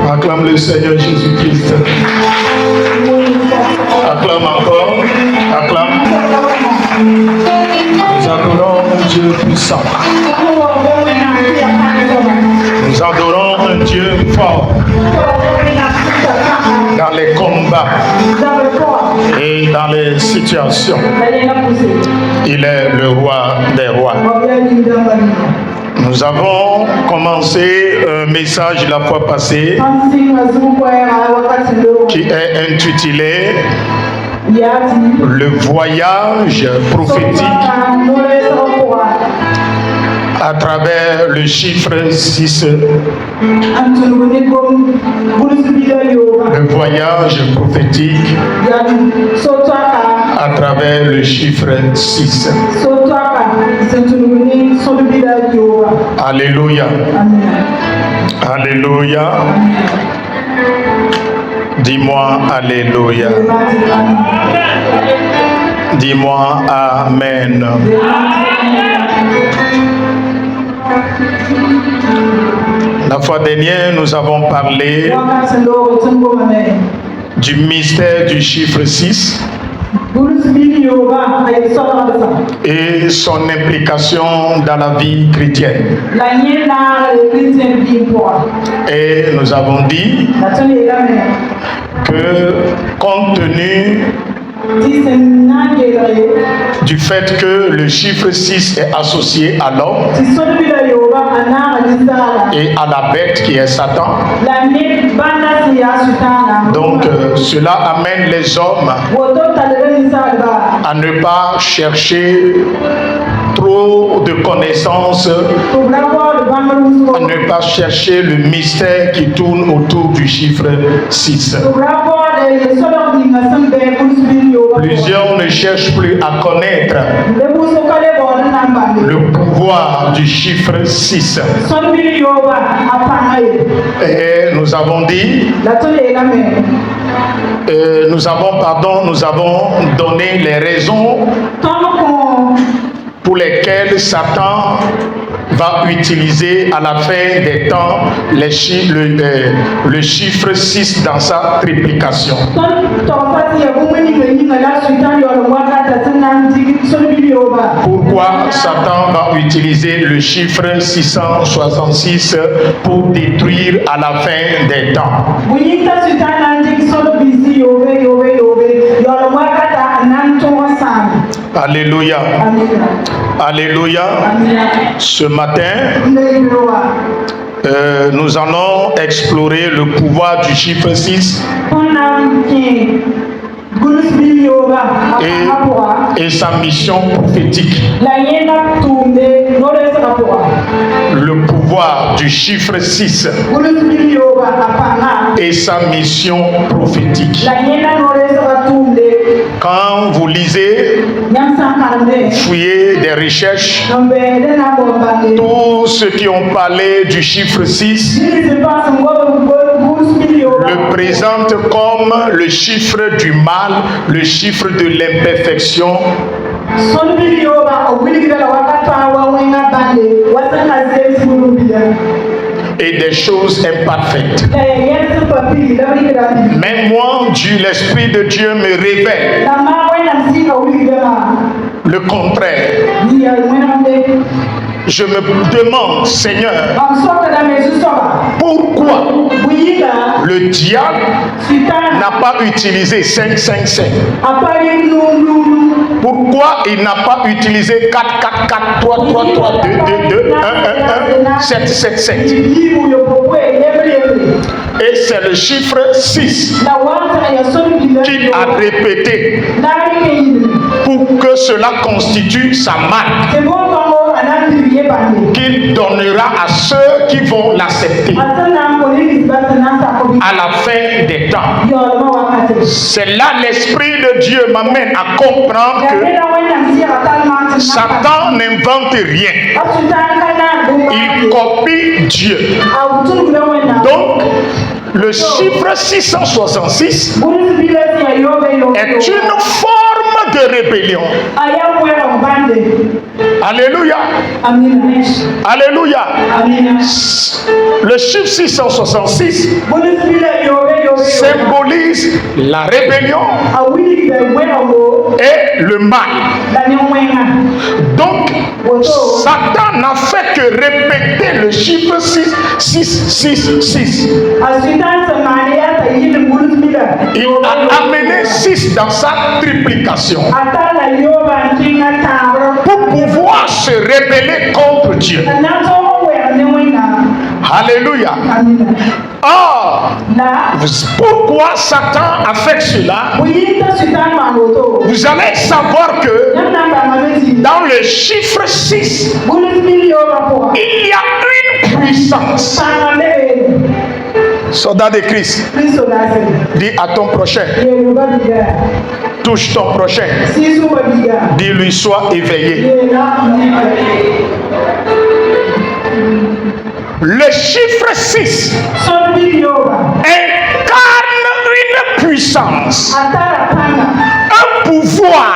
Acclame le Seigneur Jésus-Christ. Acclame encore. Acclame. Nous adorons un Dieu puissant. Nous adorons un Dieu fort dans les combats et dans les situations. Il est le roi des rois. Nous avons commencé un message la fois passée qui est intitulé Le voyage prophétique à travers le chiffre 6. Le voyage prophétique à travers le chiffre 6. Alléluia. Alléluia. Dis-moi Alléluia. Dis-moi Amen. La fois dernière, nous avons parlé du mystère du chiffre 6 et son implication dans la vie chrétienne. Et nous avons dit que compte tenu du fait que le chiffre 6 est associé à l'homme et à la bête qui est Satan, donc cela amène les hommes à ne pas chercher trop de connaissances, à ne pas chercher le mystère qui tourne autour du chiffre 6. Plusieurs ne cherchent plus à connaître le pouvoir du chiffre 6. Et nous avons dit, nous avons donné les raisons pour lesquelles Satan va utiliser à la fin des temps le chiffre 6 dans sa triplication. Pourquoi Satan va utiliser le chiffre 666 pour détruire à la fin des temps? Alléluia. Alléluia. Ce matin, nous allons explorer le pouvoir du chiffre 6 et sa mission prophétique. Le pouvoir du chiffre 6 et sa mission prophétique. Quand vous lisez, fouillez des recherches, tous ceux qui ont parlé du chiffre 6 le présentent comme le chiffre du mal, le chiffre de l'imperfection. Et des choses imparfaites. Même moi, l'Esprit de Dieu me révèle le contraire. Je me demande, Seigneur, pourquoi le diable n'a pas utilisé 555? Pourquoi il n'a pas utilisé 4, 4, 4, 3, 3, 3, 2, 2, 2, 1, 1, 1, 7, 7, 7? Et c'est le chiffre 6 qu'il a répété pour que cela constitue sa marque qu'il donnera à ceux qui vont l'accepter à la fin des temps. C'est là l'Esprit de Dieu m'amène à comprendre que Satan n'invente rien. Il copie Dieu. Donc, le chiffre 666 est une forme de rébellion. Alléluia. Alléluia. Le chiffre 666 symbolise la rébellion et le mal. Donc, Satan n'a fait que répéter le chiffre 6, 6, 6, 6. Il a amené 6 dans sa triplication pour pouvoir se rébeller contre Dieu. Alléluia. Or, pourquoi Satan a fait cela? Vous allez savoir que dans le chiffre 6, il y a une puissance. Soldat de Christ, dis à ton prochain, touche ton prochain, dis-lui, sois éveillé. Le chiffre 6 incarne une puissance, un pouvoir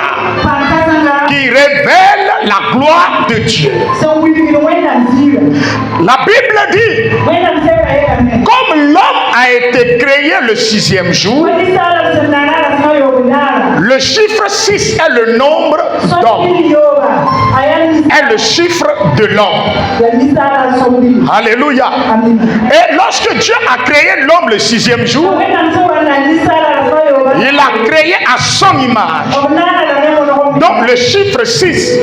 qui révèle la gloire de Dieu. La Bible dit, comme l'homme a été créé le 6e jour, le chiffre 6 est le nombre d'hommes, est le chiffre de l'homme. Alléluia. Et lorsque Dieu a créé l'homme le 6e jour, il l'a créé à son image. Donc le chiffre 6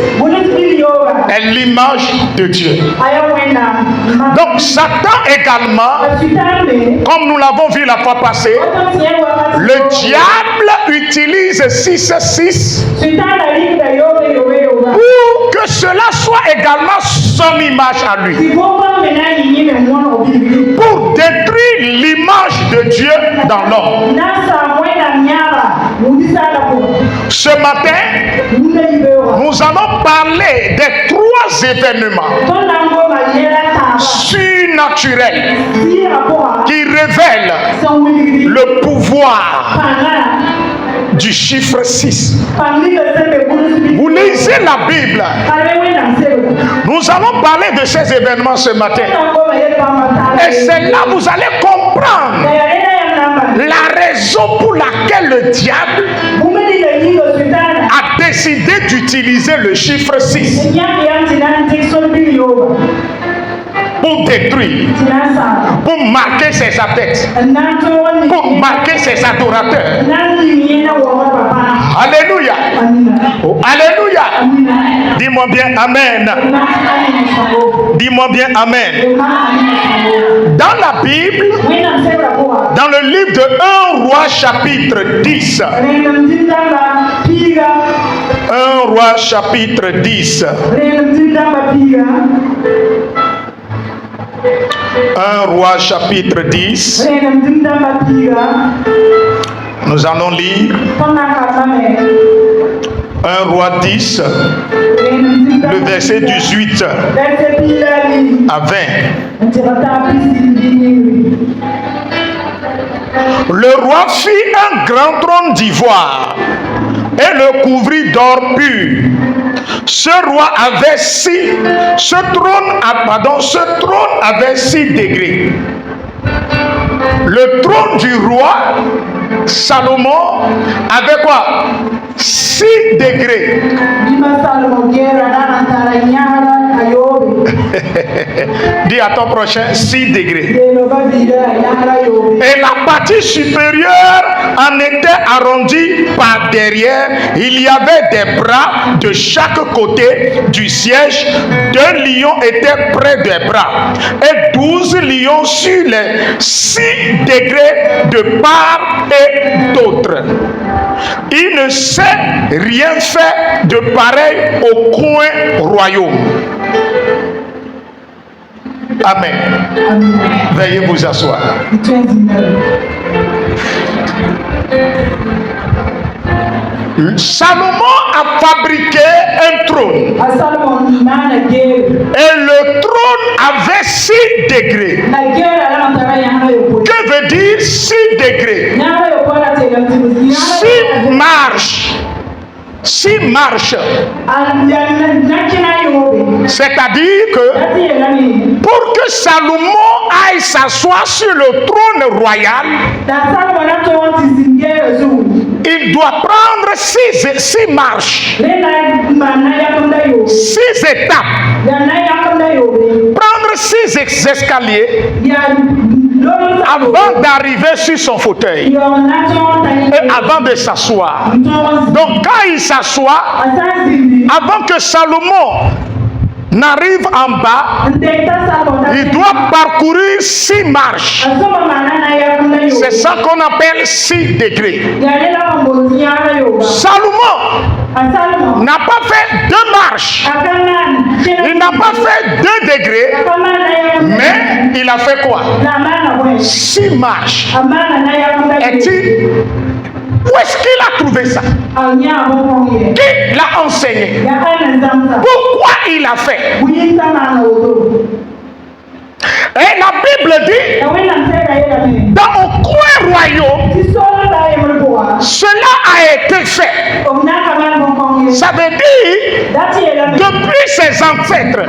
est l'image de Dieu. Donc Satan également, comme nous l'avons vu la fois passée, le diable utilise 6 pour que cela soit également son image à lui, pour détruire l'image de Dieu dans l'homme. Ce matin, nous allons parler des 3 événements surnaturels qui révèlent le pouvoir du chiffre 6. Vous lisez la Bible. Nous allons parler de ces événements ce matin. Et c'est là que vous allez comprendre la raison pour laquelle le diable a décidé d'utiliser le chiffre 6 pour détruire, pour marquer ses adeptes, pour marquer ses adorateurs. Alléluia. Oh, alléluia. Dis-moi bien Amen. Dis-moi bien Amen. Dans la Bible, dans le livre de 1 Roi chapitre 10, 1 Roi chapitre 10, 1 Roi chapitre 10, nous allons lire 1 Roi 10, le verset 18 à 20. Le roi fit un grand trône d'ivoire et le couvrit d'or pur. Ce trône avait 6 degrés. Le trône du roi Salomon avait quoi? 6 degrés. Dis à ton prochain 6 degrés. Et la partie supérieure en était arrondie par derrière. Il y avait des bras de chaque côté du siège. 2 lions étaient près des bras et 12 lions sur les 6 degrés de part et d'autre. Il ne s'est rien fait de pareil au coin royaume. Amen. Veuillez vous asseoir. Salomon a fabriqué un trône. Et le trône avait 6 degrés. Que veut dire 6 degrés? 6 marches 6 marches. C'est-à-dire que pour que Salomon aille s'asseoir sur le trône royal, il doit prendre 6 marches, 6 étapes, prendre 6 escaliers avant d'arriver sur son fauteuil et avant de s'asseoir. Donc quand il s'assoit, avant que Salomon n'arrive en bas, il doit parcourir 6 marches. C'est ça qu'on appelle 6 degrés. Salomon n'a pas fait 2 marches. Il n'a pas fait 2 degrés. Mais il a fait quoi? 6 marches. Où est-ce qu'il a trouvé ça? Qui l'a enseigné? Pourquoi il a fait? Et la Bible dit, dans un coin royaume, cela a été fait. Ça veut dire, depuis ses ancêtres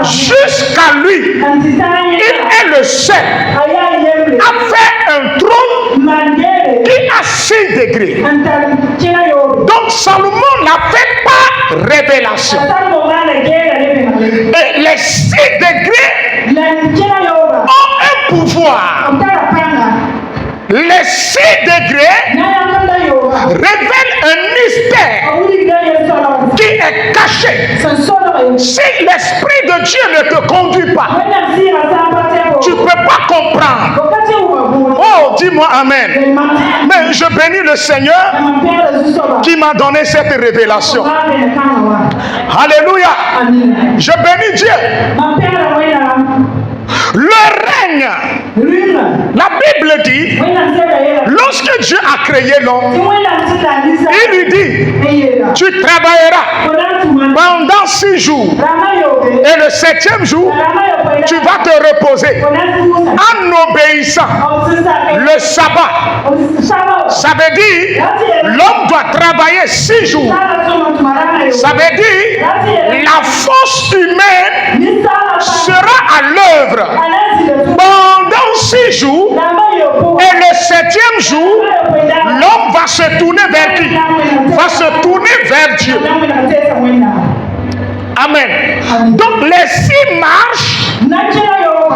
jusqu'à lui, il est le seul à faire un trône qui a 6 degrés. Donc Salomon n'a fait pas révélation. Et les 6 degrés ont un pouvoir. Les 6 degrés révèlent un mystère qui est caché. Si l'Esprit de Dieu ne te conduit pas, tu ne peux pas comprendre. Oh, dis-moi Amen. Mais je bénis le Seigneur qui m'a donné cette révélation. Alléluia. Je bénis Dieu. Le règne, la Bible dit, lorsque Dieu a créé l'homme, il lui dit, tu travailleras pendant 6 jours et le 7e jour, tu vas te reposer en obéissant le sabbat. Ça veut dire, l'homme doit travailler 6 jours. Ça veut dire, la force humaine sera à l'œuvre pendant 6 jours, et le 7e jour, l'homme va se tourner vers qui? Va se tourner vers Dieu. Amen. Donc les 6 marches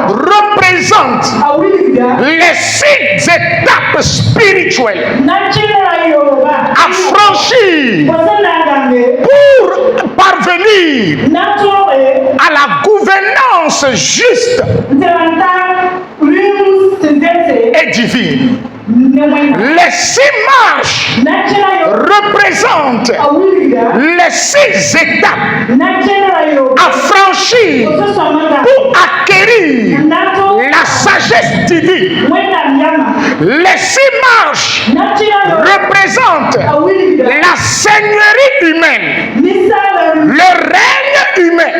représentent les 6 étapes spirituelles à franchir pour parvenir à la gouvernance juste et divine. Les 6 marches représentent les 6 étapes à franchir pour acquérir la sagesse divine. Les 6 marches représentent la seigneurie humaine, le règne humain.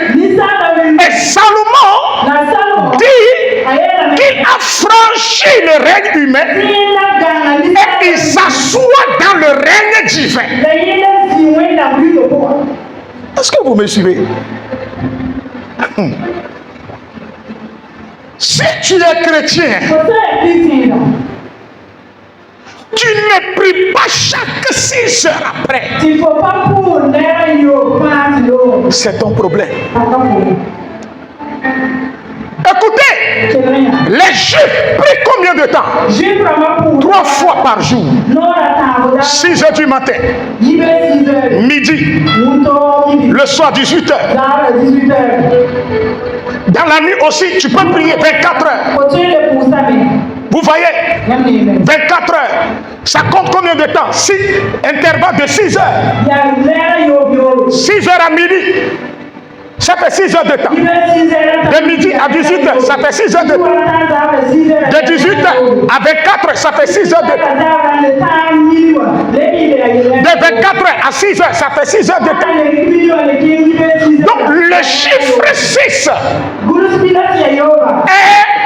Et Salomon dit qu'il a franchi le règne humain et il s'assoit dans le règne divin. Est-ce que vous me suivez? Si tu es chrétien, tu ne pries pas chaque 6 heures après. C'est ton problème. Écoutez, les Juifs prient combien de temps? 3 fois par jour. 6 heures du matin, midi, le soir 18 heures. Dans la nuit aussi, tu peux prier 24 heures. Vous voyez, 24 heures. Ça compte combien de temps? 6 intervalles de 6 heures. 6 heures à midi. Ça fait 6 heures de temps. De midi à 18 heures, ça fait 6 heures de temps. De 18 heures à 24 heures, ça fait 6 heures de temps. De 24 heures à 6 heures, ça fait 6 heures de temps. Donc le chiffre 6 est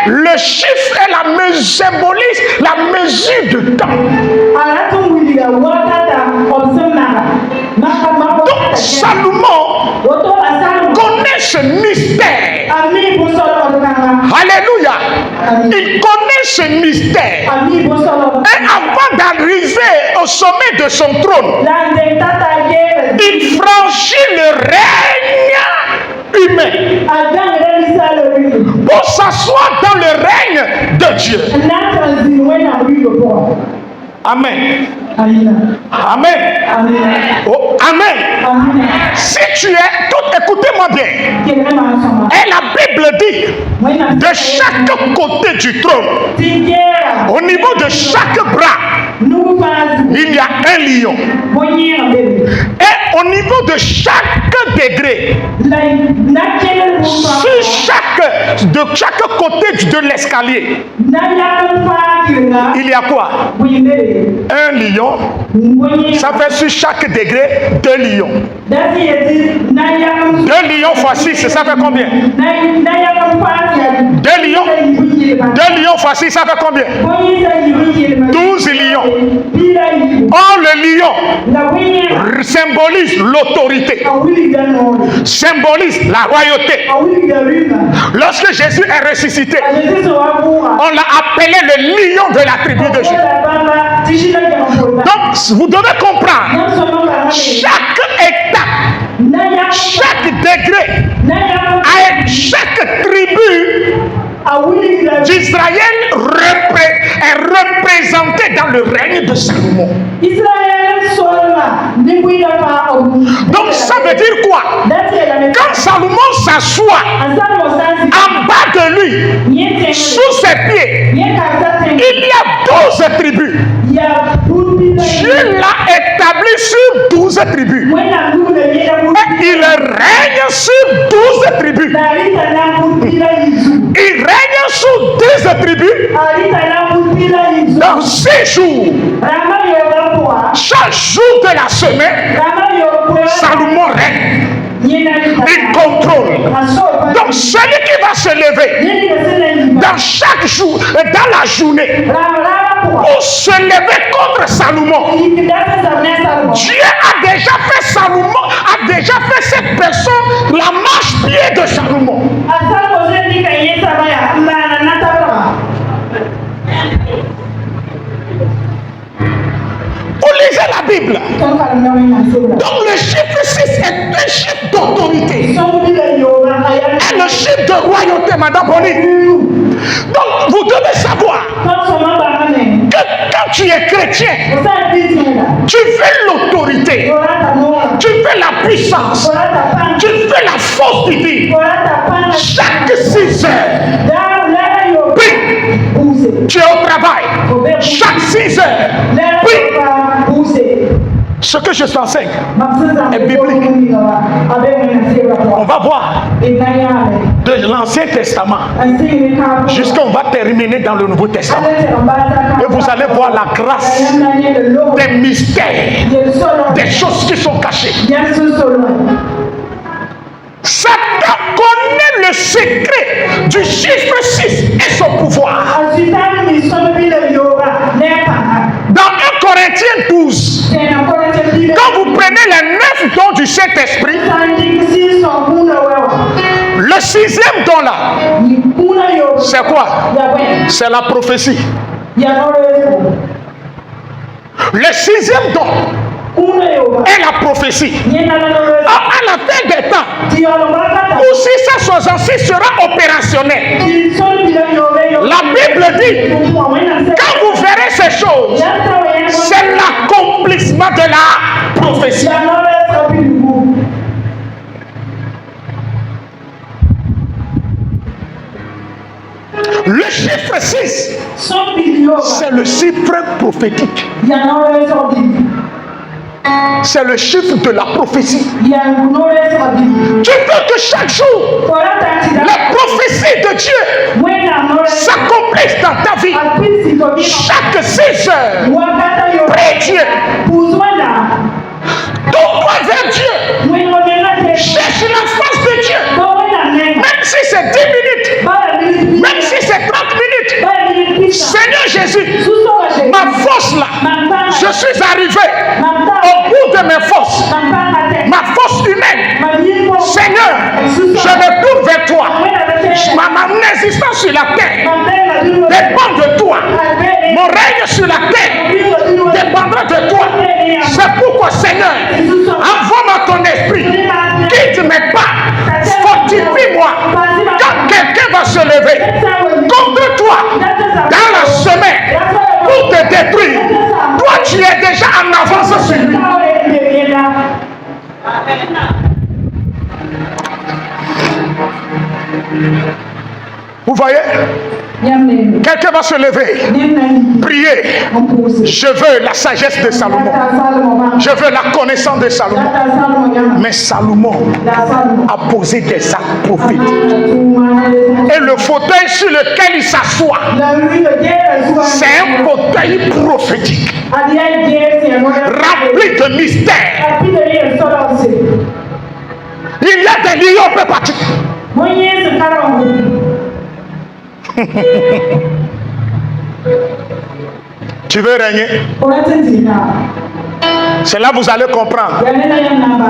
le chiffre et la mesure symbolise la mesure de temps. Il connaît ce mystère. Et avant d'arriver au sommet de son trône, il franchit le règne humain pour s'asseoir dans le règne de Dieu. Amen. Amen. Oh, amen. Si tu es, écoutez-moi bien. Et la Bible dit, de chaque côté du trône, au niveau de chaque bras, il y a un lion. Et au niveau de chaque degré, de chaque côté de l'escalier, il y a quoi? Un lion. Ça fait sur chaque degré 2 lions. 2 lions fois 6, ça fait combien? 2 lions. 2 lions fois 6, ça fait combien? 12 lions. Or, le lion symbolise l'autorité, symbolise la royauté. Lorsque Jésus est ressuscité, on l'a appelé le lion de la tribu de Juda. Donc, vous devez comprendre, chaque étape, chaque degré, chaque tribu d'Israël est représenté dans le règne de Salomon. Donc ça veut dire quoi? Quand Salomon s'assoit en bas de lui, sous ses pieds, il y a 12 tribus. Dieu l'a établi sur 12 tribus. Et il règne sur 12 tribus. Il règne sur 12 tribus dans 6 jours. Chaque jour de la semaine, Salomon règne. Il contrôle. Donc celui qui va se lever dans chaque jour, dans la journée, pour se lever contre Salomon, Dieu a déjà fait Salomon, a déjà fait cette personne la marche-pied de Salomon. Vous lisez la Bible. Donc le chiffre 6 est un chiffre d'autorité. Et le chiffre de royauté, Madame Bonnie. Donc vous devez savoir que quand tu es chrétien, tu fais l'autorité, tu fais la puissance, tu fais la force divine. Chaque 6 heures, oui, tu es au travail. Chaque 6 heures, oui. Ce que je t'enseigne est biblique. On va voir de l'Ancien Testament jusqu'à on va terminer dans le Nouveau Testament. Et vous allez voir la grâce des mystères, des choses qui sont cachées. Satan connaît le secret du chiffre 6 et son pouvoir. Dans 1 Corinthiens 12, quand vous prenez les 9 dons du Saint-Esprit, le 6e don là, c'est quoi? C'est la prophétie. Le 6e don est la prophétie. À la fin des temps, où 666 sera opérationnel, la Bible dit, quand vous verrez ces choses, c'est l'accomplissement de la prophétie. Le chiffre 6, c'est le chiffre prophétique. C'est le chiffre de la prophétie. Tu veux que chaque jour, la prophétie de Dieu s'accomplisse dans ta vie. Chaque 6 heures, prie Dieu. Tourne-toi vers Dieu. Cherche la face de Dieu. Même si c'est 10 minutes, même si c'est 30 minutes. Seigneur Jésus, ma force là, je suis arrivé au bout de mes forces, ma force humaine. Seigneur, je me tourne vers toi. mon existence sur la terre dépend de toi. Mon règne sur la terre dépendra de toi. C'est pourquoi, Seigneur, envoie-moi ton esprit, quitte mes pas, fortifie-moi. Quand quelqu'un va se lever contre toi dans la semaine pour te détruire, toi tu es déjà en avance sur lui. Vous voyez? Quelqu'un va se lever, prier. Je veux la sagesse de Salomon. Je veux la connaissance de Salomon. Mais Salomon a posé des actes prophétiques. Et le fauteuil sur lequel il s'assoit, c'est un fauteuil prophétique, rempli de mystères. Il y a des lions un peu partout. Tu veux régner? C'est là que vous allez comprendre.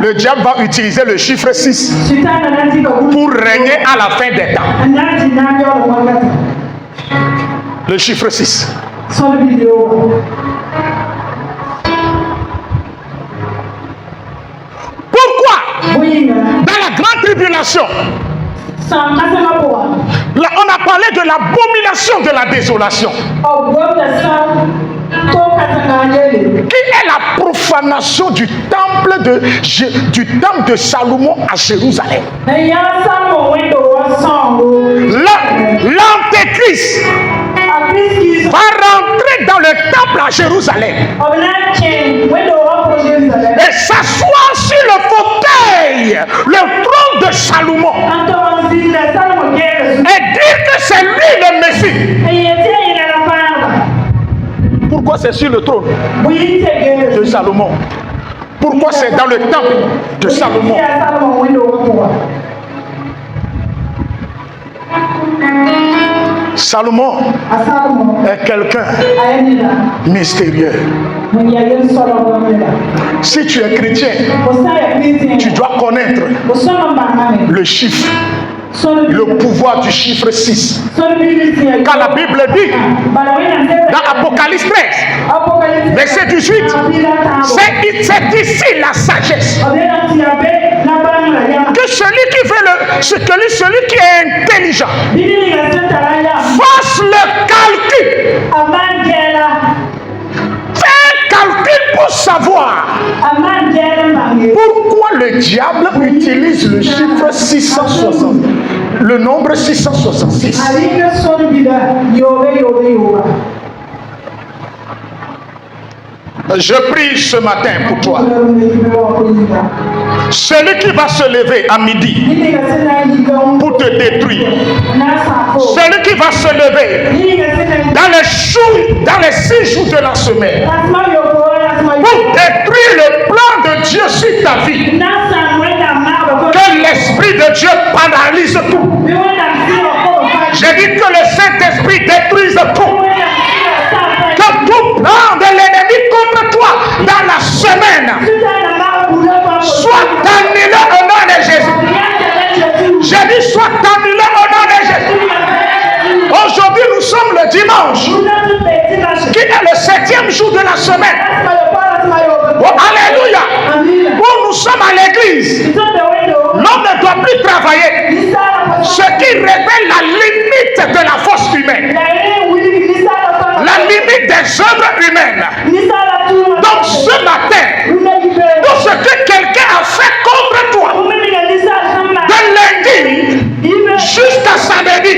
Le diable va utiliser le chiffre 6 pour régner à la fin des temps. Le chiffre 6. Pourquoi? Dans la grande tribulation, là, on a parlé de l'abomination de la désolation. Qui est la profanation du temple de Salomon à Jérusalem? L'antéchrist va rentrer dans le temple à Jérusalem et s'asseoir sur le fauteuil, le trône de Salomon, et dire que c'est lui le Messie. Pourquoi c'est sur le trône de Salomon? Pourquoi c'est dans le temple de Salomon? Salomon est quelqu'un mystérieux. Si tu es chrétien, tu dois connaître le chiffre, le pouvoir du chiffre 6. Quand la Bible dit dans Apocalypse 13, verset 18, c'est ici la sagesse. Que celui qui est intelligent fasse le calcul. Fais un calcul pour savoir pourquoi le diable utilise le chiffre 660, le nombre 666. Je prie ce matin pour toi. Celui qui va se lever à midi pour te détruire, celui qui va se lever dans les 6 jours de la semaine pour détruire le plan de Dieu sur ta vie, que l'Esprit de Dieu paralyse tout. J'ai dit que le Saint-Esprit détruise tout. Que tout plan de l'ennemi contre toi dans la semaine soit annulé au nom de Jésus. J'ai dit soit annulé au nom de Jésus. Aujourd'hui nous sommes le dimanche, qui est le 7e jour de la semaine. Oh, alléluia. Où nous sommes à l'église, l'homme ne doit plus travailler, ce qui révèle la limite de la force humaine, la limite des œuvres humaines. Donc ce matin, tout ce que quelqu'un a fait contre toi, de lundi jusqu'à samedi,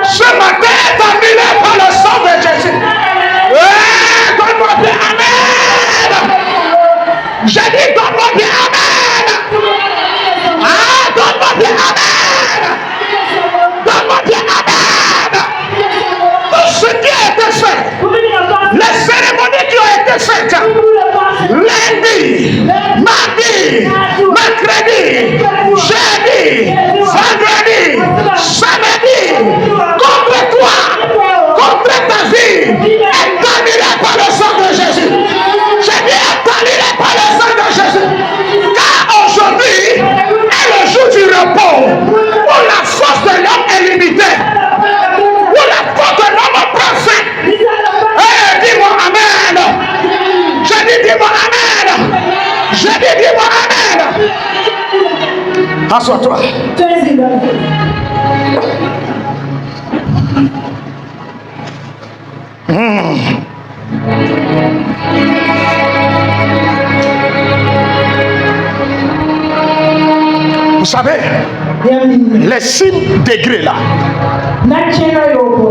ce matin est annulé par le sang de Jésus. Donne-moi bien amen. J'ai dit donne-moi bien amen. Ah, donne-moi bien amen. Donne-moi bien amen. Tout ce qui a été fait, les cérémonies qui ont été faites, Assois-toi. Vous savez, les 6 degrés là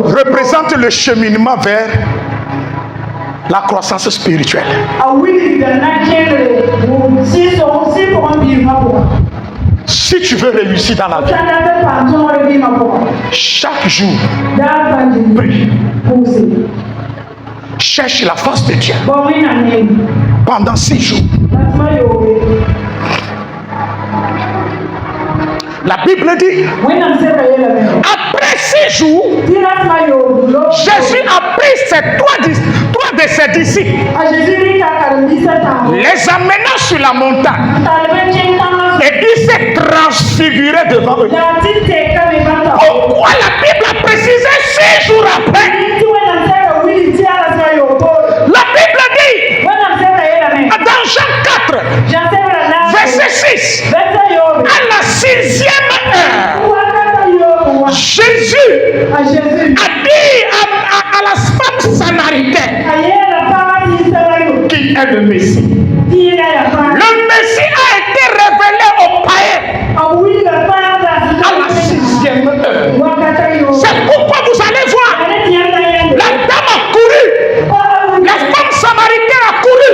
représentent le cheminement vers la croissance spirituelle. Si tu veux réussir dans la vie, chaque jour, prie. Cherche la face de Dieu pendant 6 jours. La Bible dit, après 6 jours, Jésus a pris trois de ses disciples, les amenant sur la montagne, et il s'est transfiguré devant eux. Pourquoi la Bible a précisé 6 jours après? La Bible dit, dans Jean 4, verset 6, à la 6e heure, Jésus a dit à la femme samaritaine qui est le Messie. Le Messie a été révélé aux païens à la 6e heure. C'est pourquoi vous allez voir, la dame a couru, la femme samaritaine a couru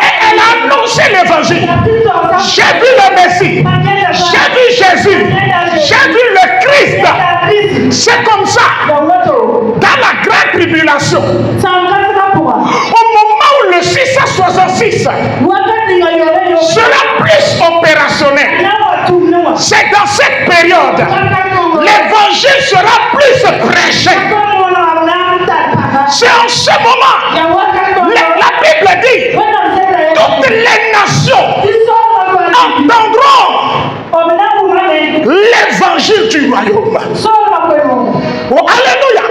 et elle a annoncé l'évangile. J'ai vu le Messie, j'ai vu Jésus, j'ai vu le Christ. C'est comme ça, dans la grande tribulation, au moment où le 666 sera plus opérationnel, c'est dans cette période l'évangile sera plus prêché. C'est en ce moment, la Bible dit, toutes les nations entendront l'évangile du royaume. Oh, alléluia.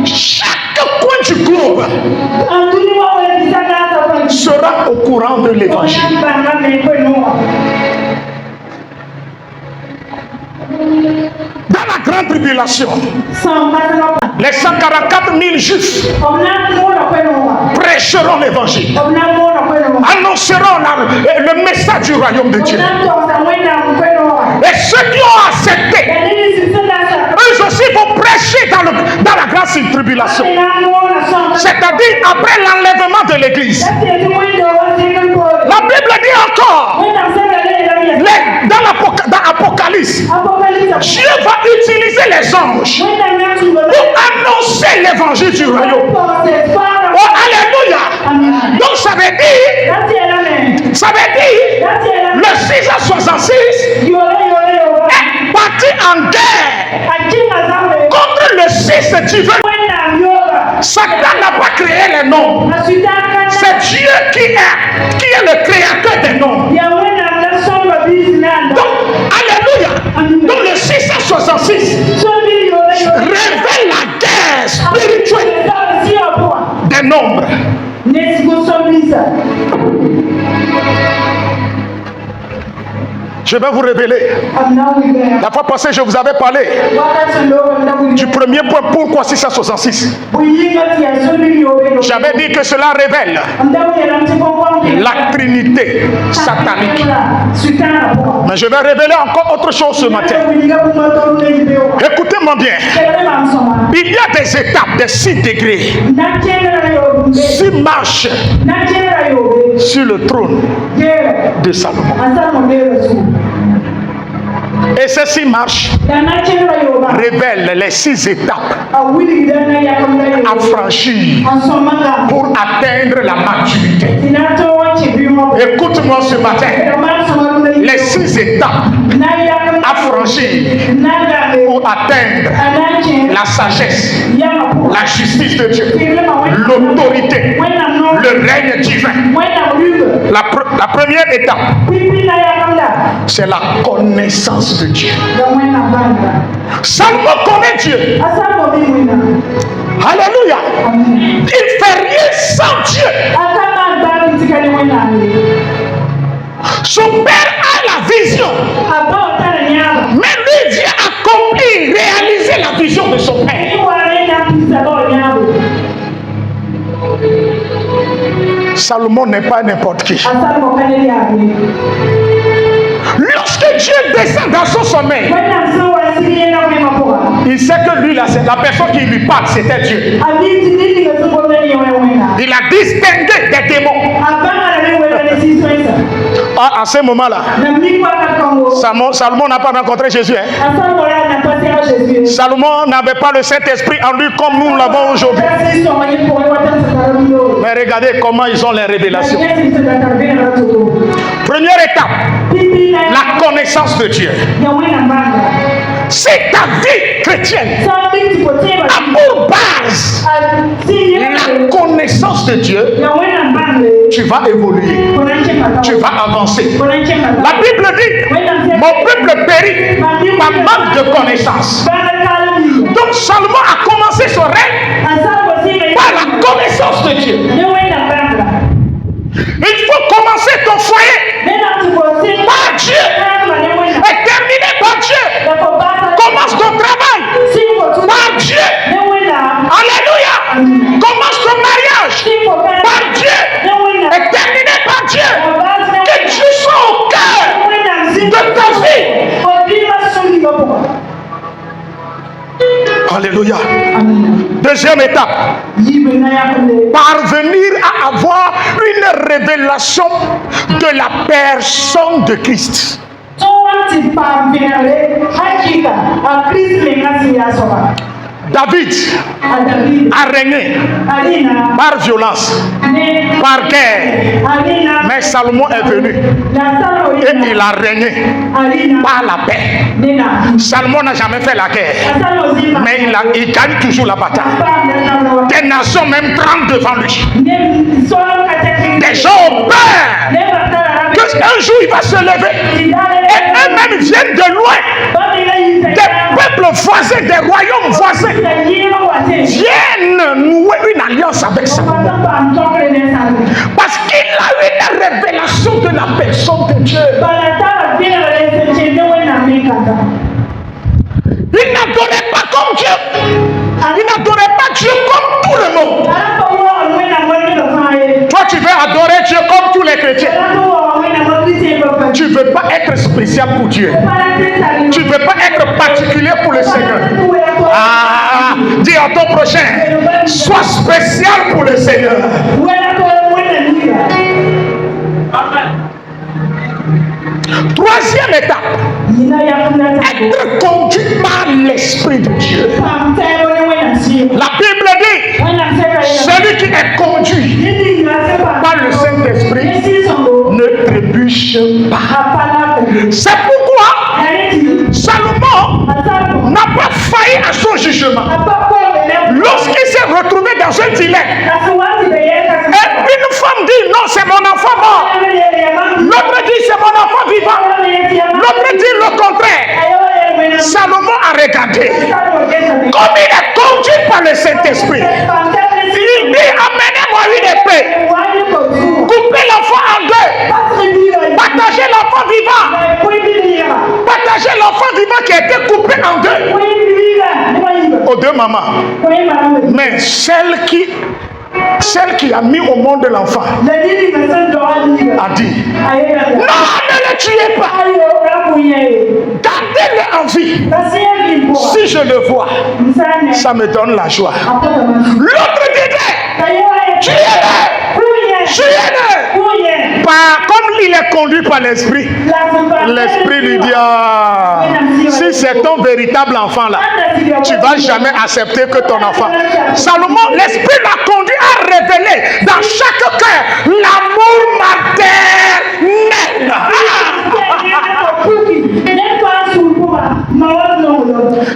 Chaque coin du globe sera au courant de l'évangile. Dans la grande tribulation, les 144 000 juifs prêcheront l'évangile, annonceront le message du royaume de Dieu. Et ceux qui ont accepté, eux aussi vont prêcher dans la grande tribulation. C'est-à-dire après l'enlèvement de l'église. La Bible dit encore, dans l'Apocalypse, Dieu va utiliser les anges pour annoncer l'évangile du royaume. Oh, alléluia. Donc ça veut dire, le 666 est parti en guerre contre le 6 divin. Satan n'a pas créé les noms. C'est Dieu qui est le créateur des noms. Donc, alléluia. Donc le 666 révèle la guerre spirituelle des nombres. Je vais vous révéler. La fois passée, je vous avais parlé du premier point. Pourquoi 666? J'avais dit que cela révèle la Trinité satanique. Mais je vais révéler encore autre chose ce matin. Écoutez-moi bien. Il y a des étapes de 6 degrés. 6 marches sur le trône de Salomon. Et ces 6 marches révèlent les 6 étapes à franchir pour atteindre la maturité. Écoute-moi ce matin. Les 6 étapes à franchir pour atteindre la sagesse, la justice de Dieu, l'autorité, le règne divin. La première étape, c'est la connaissance de Dieu. Salomon connaît Dieu. Alléluia. Il ne fait rien sans Dieu. Son père a la vision Salomon n'est pas n'importe qui. Lorsque Dieu descend dans son sommeil, il sait que lui, la personne qui lui parle, c'était Dieu. Il a distingué des démons. À ce moment-là, Salomon n'a pas rencontré Jésus. Salomon n'avait pas le Saint-Esprit en lui comme nous l'avons aujourd'hui. Mais regardez comment ils ont les révélations. Première étape, la connaissance de Dieu. C'est ta vie chrétienne a pour base la connaissance de Dieu. Tu vas évoluer, tu vas avancer. La Bible dit, mon peuple périt par manque de connaissance. Donc Salomon a commencé son règne par la connaissance de Dieu. Il faut commencer ton foyer par Dieu et terminer par Dieu. Commence ton travail par Dieu. Alléluia. Commence ton mariage par Dieu et terminer par Dieu. Que Dieu soit au cœur de ta vie. Alléluia. Deuxième étape, parvenir à avoir une révélation de la personne de Christ. David a régné par violence, par guerre. Mais Salomon est venu et il a régné par la paix. Salomon n'a jamais fait la guerre, mais il gagne toujours la bataille. Des nations même tremblent devant lui. Des gens ont peur qu'un jour il va se lever et eux-mêmes viennent de loin. Des peuples voisins, des royaumes voisins viennent nouer une alliance avec Salomon. Parce qu'il a eu la révélation de la personne de Dieu. Il n'adorait pas comme Dieu. Il n'adorait pas Dieu comme tout le monde. Toi, tu veux adorer Dieu comme tous les chrétiens. Tu ne veux pas être spécial pour Dieu. Tu ne veux pas être particulier pour le Seigneur. Ah, dis à ton prochain, sois spécial pour le Seigneur. Troisième étape, être conduit par l'Esprit de Dieu. La Bible dit, celui qui est conduit par le Saint-Esprit ne trébuche pas. C'est pourquoi Salomon n'a pas failli à son jugement. Lorsqu'il s'est retrouvé dans un dilemme, et une femme dit non, c'est mon enfant mort. L'autre dit c'est mon enfant vivant. L'autre dit le contraire. Salomon a regardé. Comme il est conduit par le Saint-Esprit, il dit amenez-moi une épée. Coupez l'enfant en deux. Partagez l'enfant vivant. Partagez l'enfant vivant qui a été coupé en deux. Aux deux mamans. Mais celle qui a mis au monde l'enfant a dit non, ne le tuez pas, gardez-le en vie. Si je le vois, ça me donne la joie. L'autre disait tuez-le, tuez-le. Comme il est conduit par l'esprit, l'esprit lui dit ah, si c'est ton véritable enfant là, tu ne vas jamais accepter que ton enfant. Salomon, l'esprit l'a conduit à révéler dans chaque cœur l'amour maternel.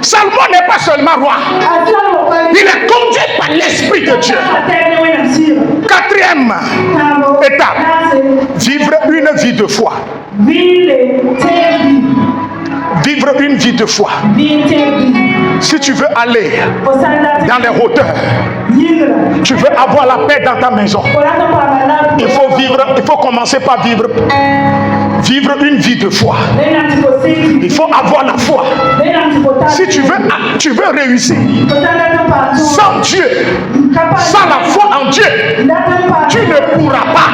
Salomon n'est pas seulement roi, il est conduit par l'Esprit de Dieu. Quatrième étape, vivre une vie de foi. Vivre une vie de foi. Si tu veux aller dans les hauteurs, tu veux avoir la paix dans ta maison, il faut commencer par vivre une vie de foi. Il faut avoir la foi. Si tu veux réussir, sans Dieu, sans la foi en Dieu, tu ne pourras pas.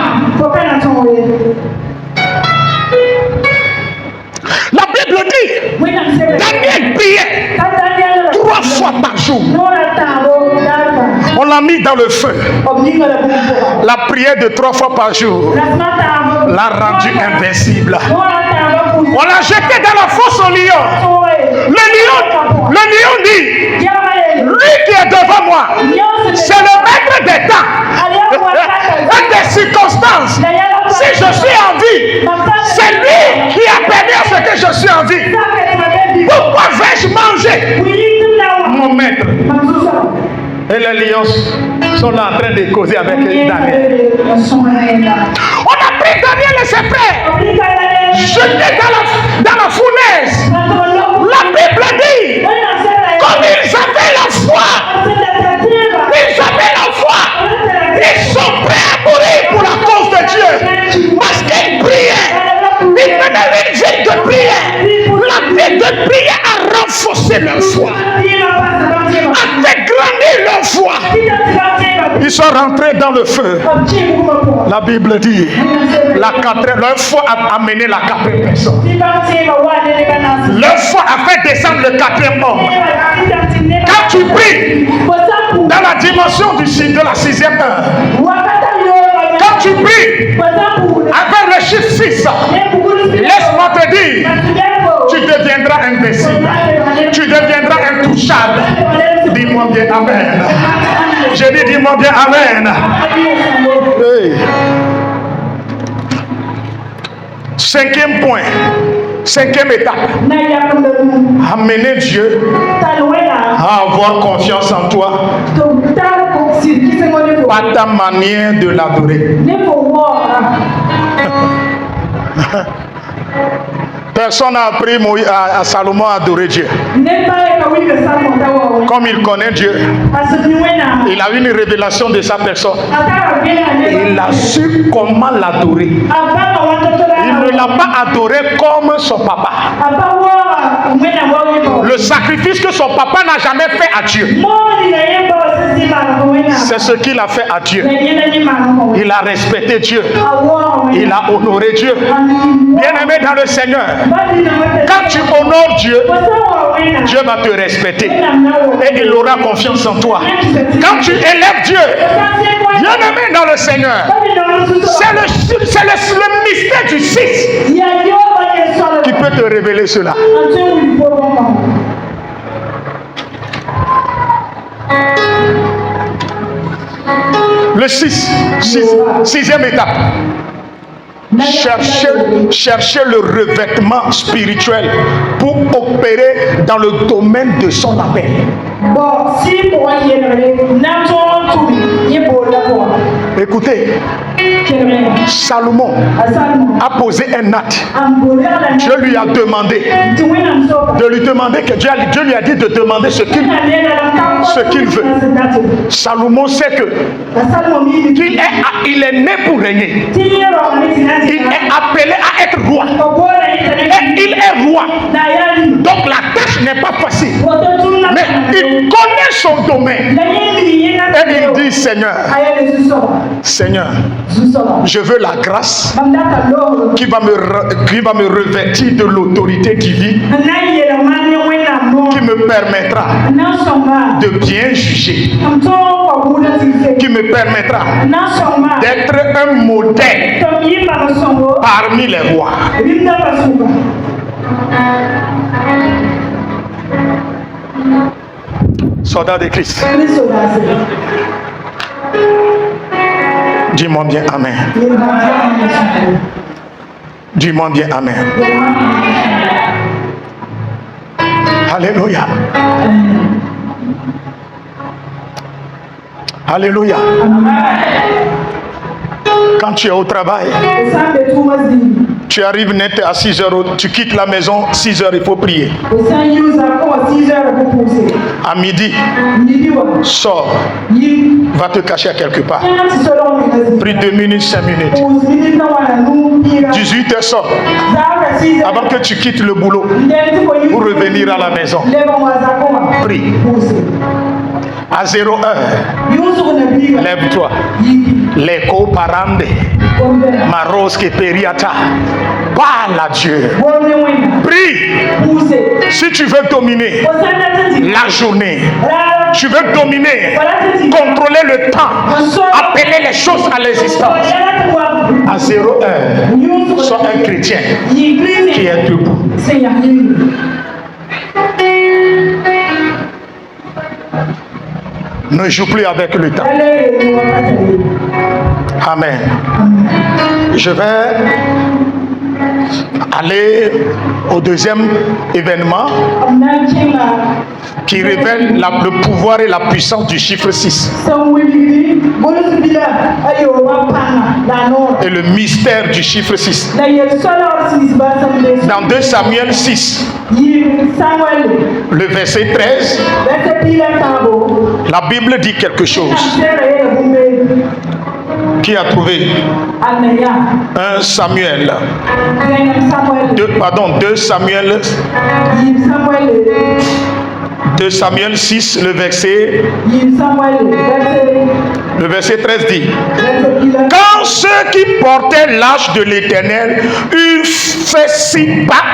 La Bible dit, Daniel priait 3 fois par jour. On l'a mis dans le feu. La prière de 3 fois par jour l'a rendu invincible. On l'a jeté dans la fosse au lion. Le lion dit, lui qui est devant moi, c'est le maître des temps et des circonstances. Si je suis en vie, c'est lui qui a permis à ce que je suis en vie. Pourquoi vais-je manger mon maître? Et les lions sont là en train de causer avec Daniel. On a pris Daniel et ses frères, jetés dans la fournaise. La Bible dit, comme ils avaient la foi, ils sont prêts à mourir pour la cause de Dieu. Parce qu'ils priaient. Ils menaient une vie de prière. La vie de prière a renforcé leur foi, a fait grandir leur foi. Ils sont rentrés dans le feu. La Bible dit, leur foi a amené la 4e personne. Leur foi a fait descendre le 4e homme. Quand tu pries dans la dimension de la 6e heure, quand tu pries avec le chiffre 6, laisse-moi te dire, tu deviendras invincible. Tu deviendras intouchable. Dis-moi bien amen. Je dis, dis-moi bien amen. Hey. 5e point, 5e étape. Amener Dieu à avoir confiance en toi par ta manière de l'adorer. Personne n'a appris à Salomon à adorer Dieu. Comme il connaît Dieu, il a eu une révélation de sa personne. Il a su comment l'adorer. Il ne l'a pas adoré comme son papa. Le sacrifice que son papa n'a jamais fait à Dieu, c'est ce qu'il a fait à Dieu. Il a respecté Dieu. Il a honoré Dieu. Bien-aimé dans le Seigneur, quand tu honores Dieu, Dieu va te respecter et il aura confiance en toi. Quand tu élèves Dieu, bien-aimé dans le Seigneur, c'est le mystère du 6 qui peut te révéler cela. Le 6e étape. Chercher le revêtement spirituel pour opérer dans le domaine de son appel. Écoutez, Salomon a posé un acte. Dieu lui a demandé que Dieu lui a dit de demander ce qu'il veut. Salomon sait qu'il est né pour régner. Il est appelé à être roi. Et il est roi. Donc la tâche n'est pas facile. Mais il connaît son domaine. Et il dit, Seigneur, je veux la grâce qui va me revêtir de l'autorité divine, qui me permettra de bien juger, qui me permettra d'être un modèle parmi les rois. Soldat de Christ. Dis-moi bien amen. Dis-moi bien amen. Alléluia. Alléluia. Quand tu es au travail, tu arrives net à 6 heures, tu quittes la maison, 6 heures, il faut prier. À midi, sors, va te cacher à quelque part. Prie 2 minutes, 5 minutes. 18 heures, sors. Avant que tu quittes le boulot pour revenir à la maison. Prie. À 01. Lève-toi. L'écho parande. Maros que periata. Parle à Dieu. Prie. Si tu veux dominer la journée, tu veux dominer, contrôler le temps, appeler les choses à l'existence. À 01, sois un chrétien qui est debout. Ne joue plus avec le temps. Amen. Je vais aller au deuxième événement qui révèle le pouvoir et la puissance du chiffre 6 et le mystère du chiffre 6. Dans 2 Samuel 6, le verset 13, la Bible dit quelque chose. Qui a trouvé? 1 Samuel. 2 Samuel 6, le verset 13 dit: quand ceux qui portaient l'arche de l'Éternel eurent fait 6 pas,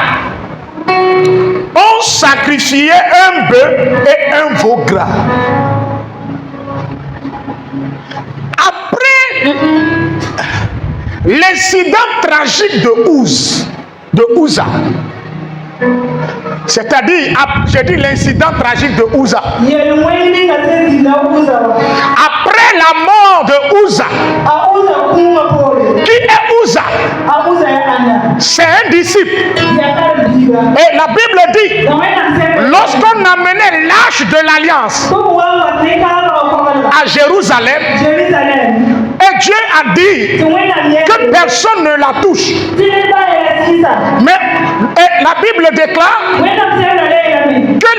on sacrifiait un bœuf et un veau gras. Après l'incident tragique de Uza, c'est-à-dire, j'ai dit l'incident tragique de Uza. Après la mort de Uza, qui est Uza? C'est un disciple. Et la Bible dit, lorsqu'on amenait l'arche de l'alliance à Jérusalem, et Dieu a dit que personne ne la touche. Mais la Bible déclare que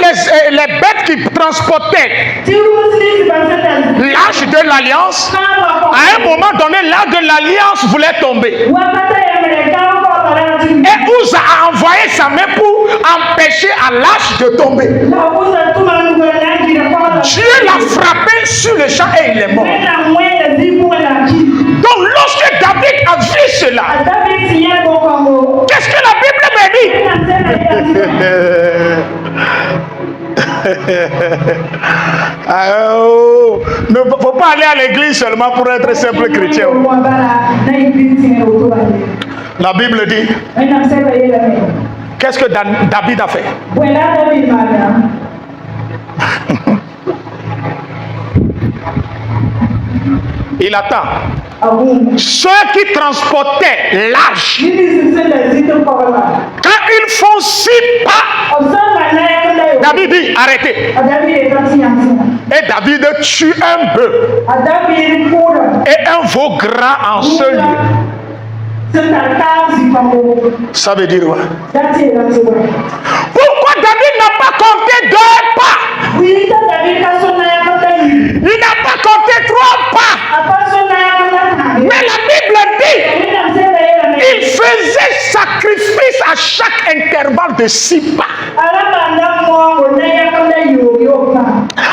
les bêtes qui transportaient l'arche de l'alliance, à un moment donné, l'arche de l'alliance voulait tomber. Et Uza a envoyé sa main pour empêcher à l'arche de tomber. Dieu l'a frappé sur le champ et il est mort. Donc lorsque David a vu cela, qu'est-ce que la Bible me dit? Il ne faut pas aller à l'église seulement pour être simple chrétien. La Bible dit, qu'est-ce que David a fait? Il attend. Ceux qui transportaient l'arche, quand ils font 6 pas, David dit arrêtez. Et David tue un bœuf et un veau gras en ce lieu. Ça veut dire quoi? Pourquoi David n'a pas compté 2 pas? Il n'a pas compté 3 pas. Mais la Bible dit, il faisait sacrifice à chaque intervalle de 6 pas.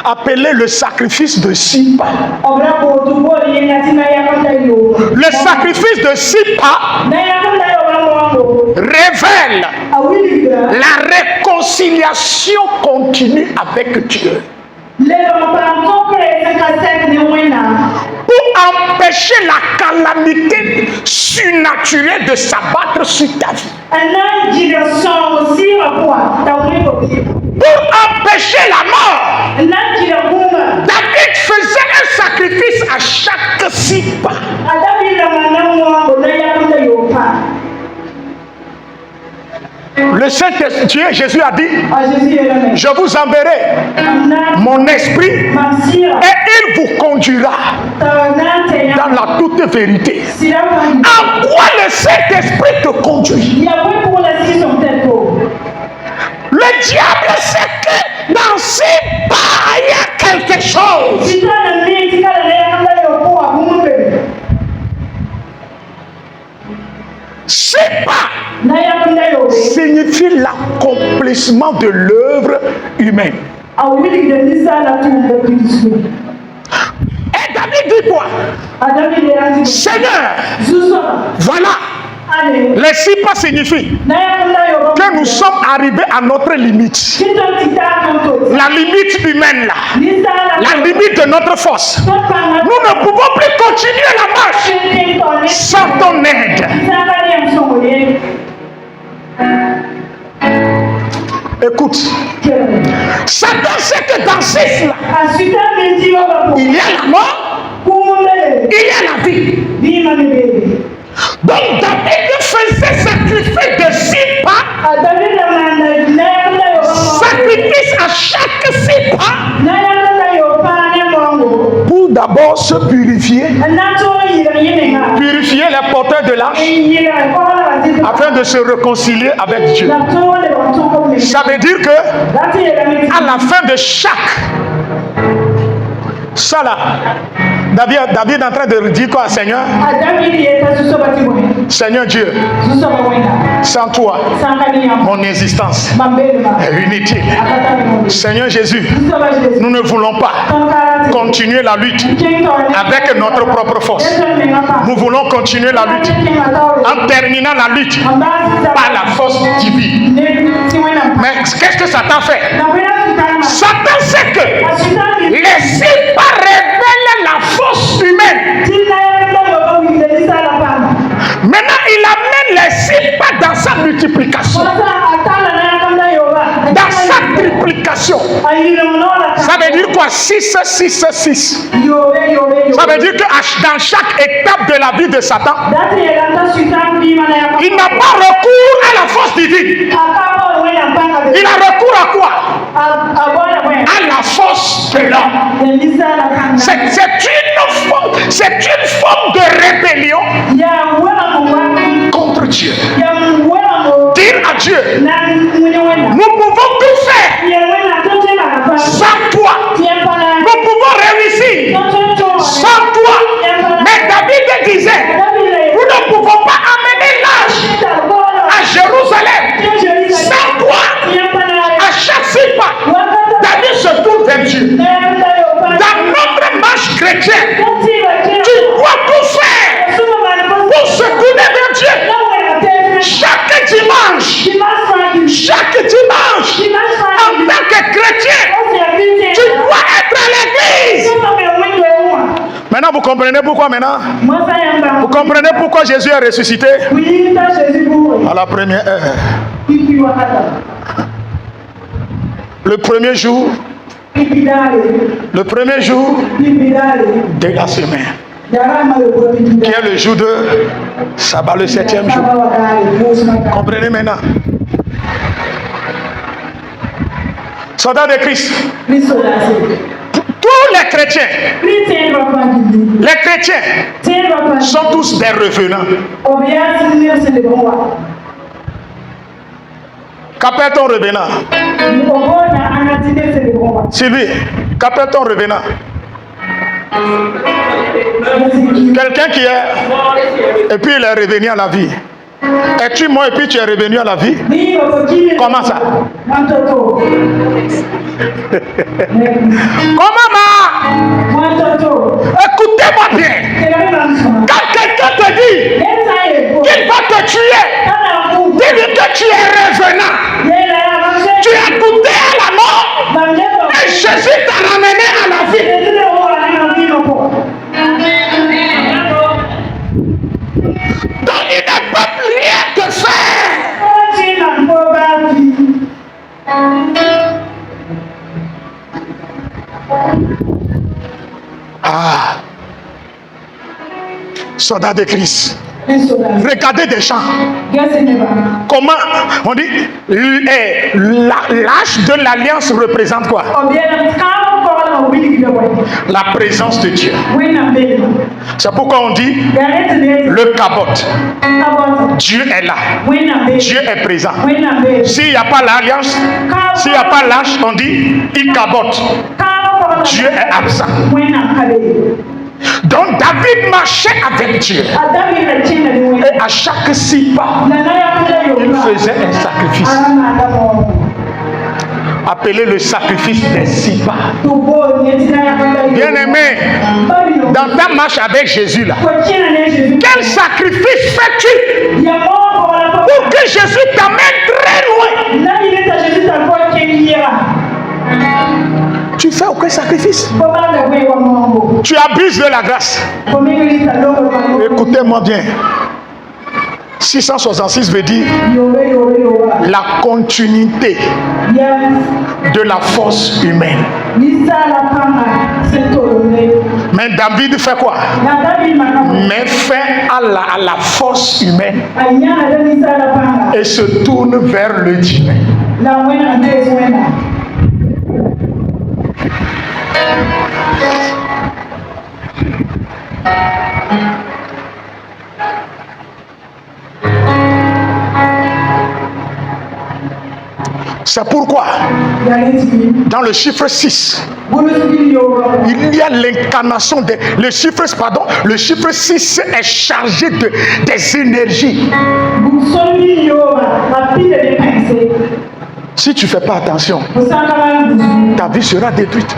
Appelé le sacrifice de 6 pas. Le sacrifice de 6 pas révèle la réconciliation continue avec Dieu. Pour empêcher la calamité surnaturelle de s'abattre sur ta vie. Pour empêcher la mort, David faisait un sacrifice à chaque 6 pas. Le Saint-Esprit, Jésus a dit, je vous enverrai mon esprit et il vous conduira dans la toute vérité. En quoi le Saint-Esprit te conduit? Le diable sait que dans 6 pas, il y a quelque chose. C'est pas signifie l'accomplissement de l'œuvre humaine. Et David dit quoi? Seigneur, voilà. Les 6 pas signifient que nous sommes arrivés à notre limite. La limite humaine là. La limite de notre force. Nous ne pouvons plus continuer la marche sans ton aide. Écoute, Satan sait que dans 6 là, il y a la mort, il y a la vie. Donc David faisait sacrifice de 6 pas, sacrifice à chaque 6 pas, pour d'abord se purifier, purifier les porteurs de l'âge, afin de se réconcilier avec Dieu. Ça veut dire que à la fin de chaque, ça là, David est en train de dire quoi, Seigneur? Seigneur Dieu, sans toi, mon existence est inutile. Seigneur Jésus, nous ne voulons pas continuer la lutte avec notre propre force. Nous voulons continuer la lutte en terminant la lutte par la force divine. Mais qu'est-ce que Satan fait? Satan sait que les 6 pas révèlent la force humaine. Maintenant, il amène les 6 pas dans sa multiplication, dans sa triplication. Ça veut dire quoi? 6, 6, 6. Ça veut dire que dans chaque étape de la vie de Satan, il n'a pas recours à la force divine. Il a recours à quoi? À la force de l'homme. C'est une forme de rébellion contre Dieu. Dire à Dieu, nous pouvons tout faire sans toi. Nous pouvons réussir sans toi. Mais David disait, nous ne pouvons pas amener l'âge à Jérusalem sans toi. À chaque 6 pas, David se tourne vers Dieu. Dans notre marche chrétienne, tu dois tout faire pour se tourner vers Dieu. Chaque dimanche, en tant que chrétien, tu dois être à l'église. Maintenant, vous comprenez pourquoi maintenant? Vous comprenez pourquoi Jésus est ressuscité? À la première heure. Le premier jour de la semaine, qui est le jour de sabbat, le 7e jour. Comprenez maintenant? Soldats de Christ, tous les chrétiens sont tous des revenants. Qu'appelle-t-on revenant? Sylvie, qu'appelle-t-on revenant? Quelqu'un qui est et puis il est revenu à la vie. Es-tu mort et puis tu es revenu à la vie? Comment ça? Comment ça? Écoutez-moi bien. Quand quelqu'un te dit qu'il va te tuer, dis-lui que tu es revenant. Tu es goûté à la mort et Jésus t'a ramené à la vie. Donc il n'a pas rien de faire. Ah, soldats de Christ, regardez des gens. Comment on dit l'âge de l'alliance représente quoi? La présence de Dieu. C'est pourquoi on dit le cabote. Dieu est là. Dieu est présent. S'il n'y a pas l'alliance, s'il n'y a pas l'âge, on dit il cabote. Dieu est absent. Donc David marchait avec Dieu. Et à chaque 6 pas, il faisait un sacrifice. appelé le sacrifice des 6 pas. Bien-aimé, dans ta marche avec Jésus là, quel sacrifice fais-tu pour que Jésus t'amène très loin? Tu fais aucun sacrifice. Tu abuses de la grâce. Écoutez-moi bien. 666 veut dire la continuité de la force humaine. Mais David fait quoi? Mais fait à la force humaine et se tourne vers le divin. C'est pourquoi, dans le chiffre 6, il y a l'incarnation le chiffre 6 est chargé des énergies. Si tu ne fais pas attention, ta vie sera détruite.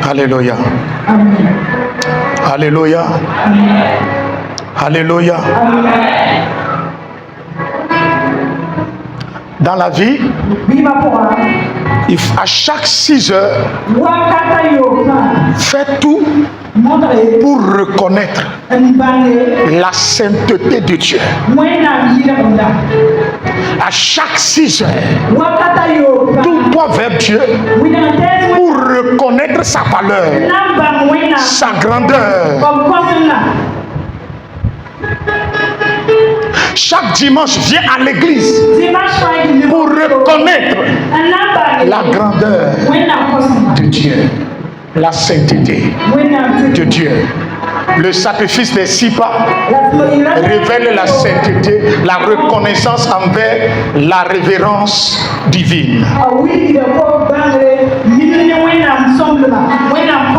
Alléluia. Amen. Alléluia. Amen. Alléluia. Amen. Dans la vie, à chaque 6 heures, fais tout pour reconnaître la sainteté de Dieu. À chaque 6 heures, tourne-toi vers Dieu pour reconnaître sa valeur, sa grandeur. Chaque dimanche, viens à l'église pour reconnaître la grandeur de Dieu, la sainteté de Dieu. Le sacrifice des 6 pas révèle la sainteté, la reconnaissance envers la révérence divine.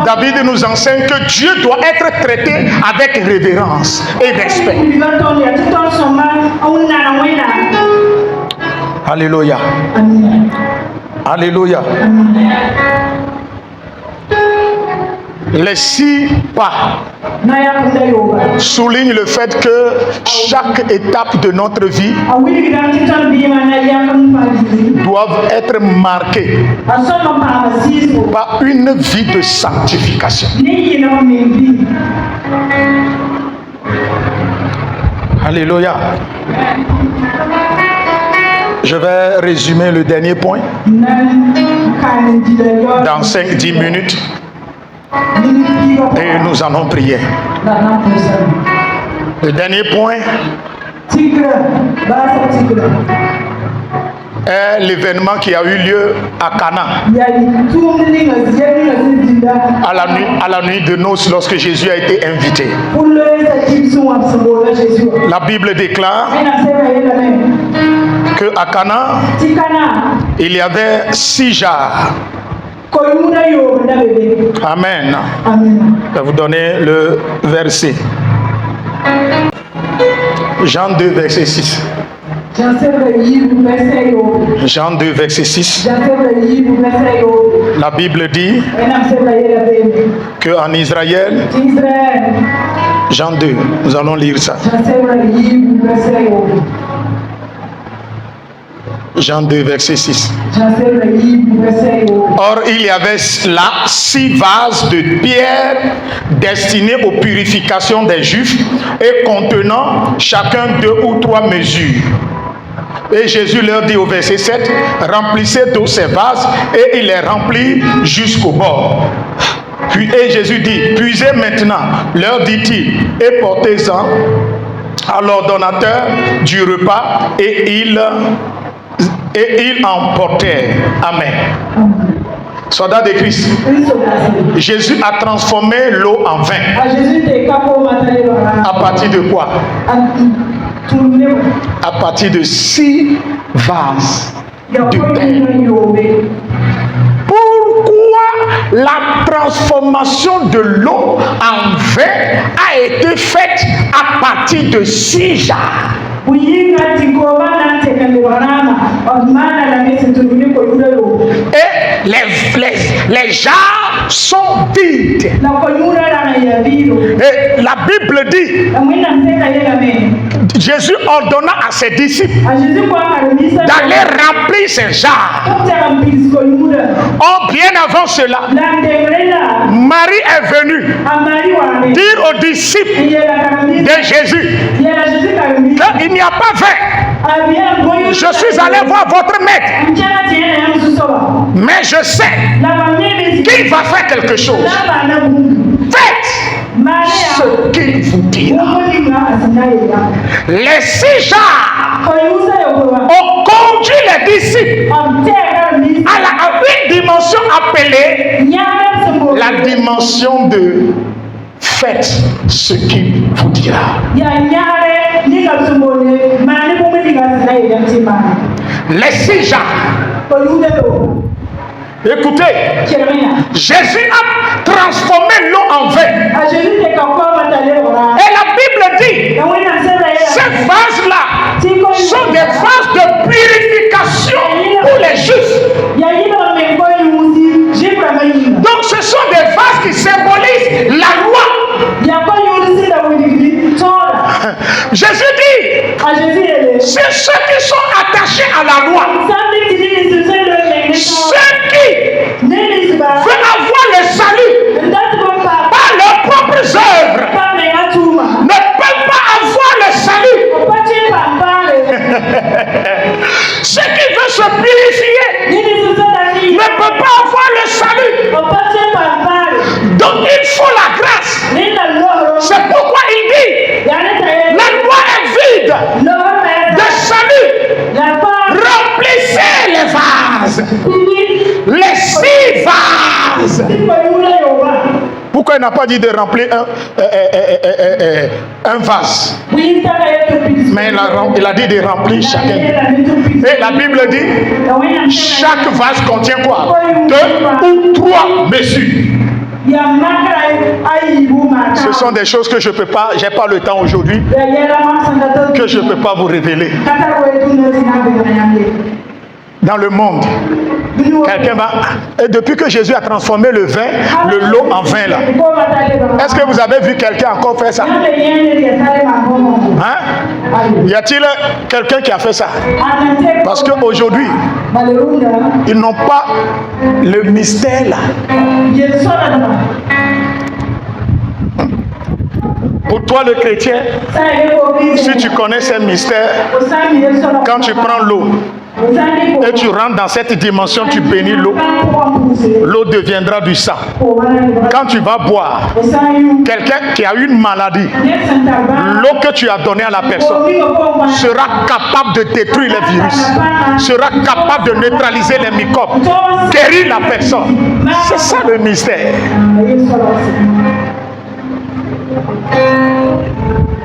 David nous enseigne que Dieu doit être traité avec révérence et respect. Alléluia. Alléluia. Les 6 pas soulignent le fait que chaque étape de notre vie doit être marquée par une vie de sanctification. Alléluia. Je vais résumer le dernier point dans 5-10 minutes. Et nous allons prier. Le dernier point est l'événement qui a eu lieu à Cana à la nuit de noces lorsque Jésus a été invité. La Bible déclare que à Cana il y avait 6 jarres. Amen. Je vais vous donner le verset. Jean 2, verset 6. Jean 2, verset 6. La Bible dit qu'en Israël, Jean 2, nous allons lire ça. Jean 2, verset 6. Or, il y avait là 6 vases de pierre destinés aux purifications des Juifs et contenant chacun 2 ou 3 mesures. Et Jésus leur dit au verset 7, remplissez tous ces vases, et il les remplit jusqu'au bord. Et Jésus dit, puisez maintenant, leur dit-il, et portez-en à l'ordonnateur du repas, et ils emportèrent. Amen. Soldats de Christ, Jésus a transformé l'eau en vin. À partir de quoi? à partir de 6 vases de terre. Pourquoi la transformation de l'eau en vin a été faite à partir de 6 jarres? Et les jarres sont vides. Et la Bible dit, Jésus ordonna à ses disciples d'aller remplir ces jarres. Or, bien avant cela, Marie est venue dire aux disciples de Jésus qu'il n'y a pas vin. Je suis allé voir votre maître, mais je sais qu'il va faire quelque chose. Faites ce qu'il vous dira. Les 6 jarres ont conduit les disciples à une dimension appelée la dimension de faites ce qu'il vous dira. Les 6 jarres. Écoutez, Jésus a transformé l'eau en vin. Et la Bible dit, ces vases-là sont des vases de purification pour les justes. Donc ce sont des vases qui symbolisent la loi. Jésus dit, c'est ceux qui sont attachés à la loi, ceux qui veulent avoir le salut par leurs propres œuvres, ne peuvent pas avoir le salut. Ceux qui veulent se purifier ne peuvent pas avoir le salut. Donc il faut la grâce. C'est pourquoi il dit, la loi est vide de salut. Remplissez les vases. Les 6 vases. Pourquoi il n'a pas dit de remplir un vase? Mais il a dit de remplir chacun. Et la Bible dit, chaque vase contient quoi? 2 ou 3 mesures. Ce sont des choses que je ne peux pas, j'ai pas le temps aujourd'hui, que je ne peux pas vous révéler. Dans le monde, quelqu'un va... Et depuis que Jésus a transformé le vin, l'eau en vin là, est-ce que vous avez vu quelqu'un encore faire ça? Hein? Y a-t-il quelqu'un qui a fait ça? Parce qu'aujourd'hui, ils n'ont pas le mystère là. Pour toi le chrétien, si tu connais ces mystères, quand tu prends l'eau et tu rentres dans cette dimension, tu bénis l'eau, l'eau deviendra du sang. Quand tu vas boire, quelqu'un qui a une maladie, l'eau que tu as donnée à la personne sera capable de détruire les virus, sera capable de neutraliser les microbes, guérir la personne. C'est ça le mystère.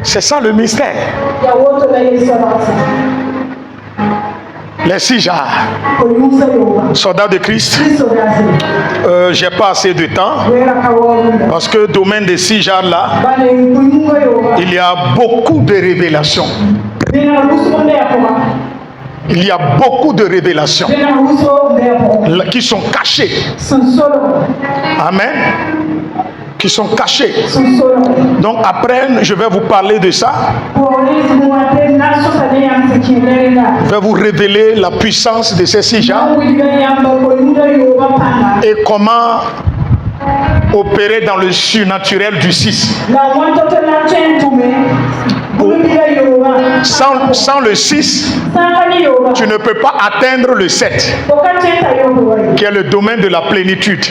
C'est ça le mystère. Les 6 jarres. Soldats de Christ, j'ai pas assez de temps parce que le domaine des 6 jarres là, il y a beaucoup de révélations. Il y a beaucoup de révélations qui sont cachées. Amen. Qui sont cachés. Donc après, je vais vous parler de ça. Je vais vous révéler la puissance de ces 6 jarres et comment opérer dans le surnaturel du 6. Sans le 6, tu ne peux pas atteindre le 7, qui est le domaine de la plénitude.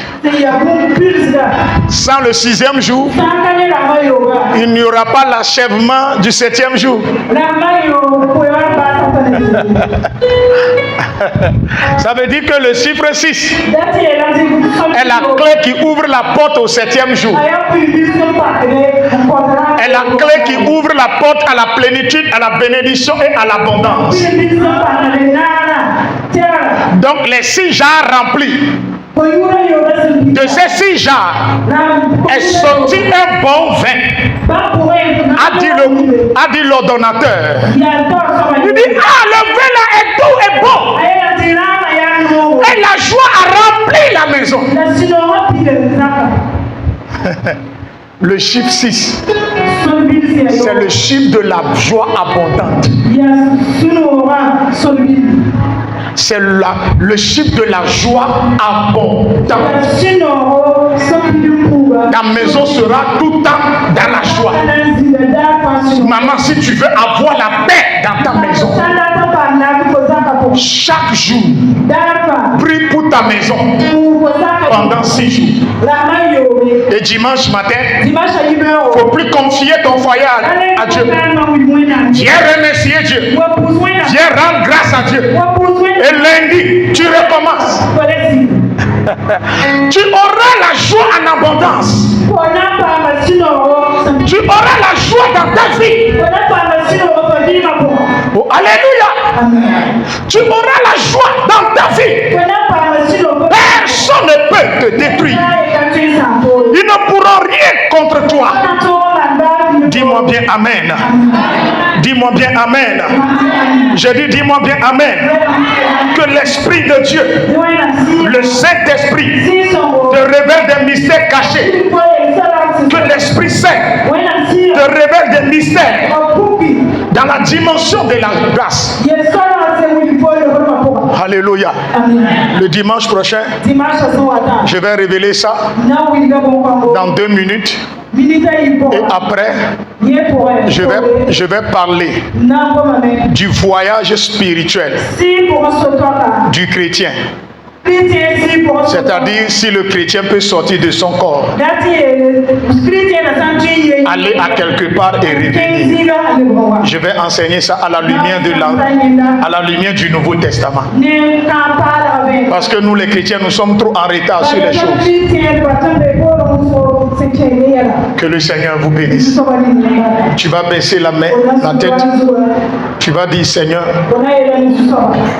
Sans le 6e jour, il n'y aura pas l'achèvement du 7e jour. Ça veut dire que le chiffre 6 est la clé qui ouvre la porte au 7e jour. est la clé qui ouvre la porte à la plénitude, à la bénédiction et à l'abondance. Donc les 6 jarres remplis, de ces 6 jarres est sorti un bon vin, a dit l'ordonnateur. Il dit, ah, le vin là est doux et bon. Et la joie a rempli la maison. Le chiffre 6, c'est le chiffre de la joie abondante. C'est le chiffre de la joie abondante. Ta maison sera tout le temps dans la joie. Maman, si tu veux avoir la paix dans ta maison, chaque jour, prie pour ta maison pendant 6 jours. Et dimanche matin, il ne faut plus confier ton foyer à Dieu. Viens remercier Dieu. Viens rendre grâce à Dieu. Et lundi, tu recommences. Tu auras la joie en abondance. Tu auras la joie dans ta vie. Oh, alléluia. Tu auras la joie dans ta vie. Personne ne peut te détruire. Ils ne pourront rien contre toi. Dis-moi bien Amen. Dis-moi bien Amen. Je dis dis-moi bien Amen. Que l'Esprit de Dieu, le Saint-Esprit, te révèle des mystères cachés. Que l'Esprit Saint te révèle des mystères dans la dimension de la grâce. Alléluia. Le dimanche prochain, je vais révéler ça dans 2 minutes. Et après, je vais parler du voyage spirituel du chrétien. C'est-à-dire si le chrétien peut sortir de son corps, aller à quelque part et revenir. Je vais enseigner ça à la lumière du Nouveau Testament. Parce que nous les chrétiens, nous sommes trop en retard sur les choses. Que le Seigneur vous bénisse. Tu vas baisser la main, la tête. Tu vas dire, Seigneur,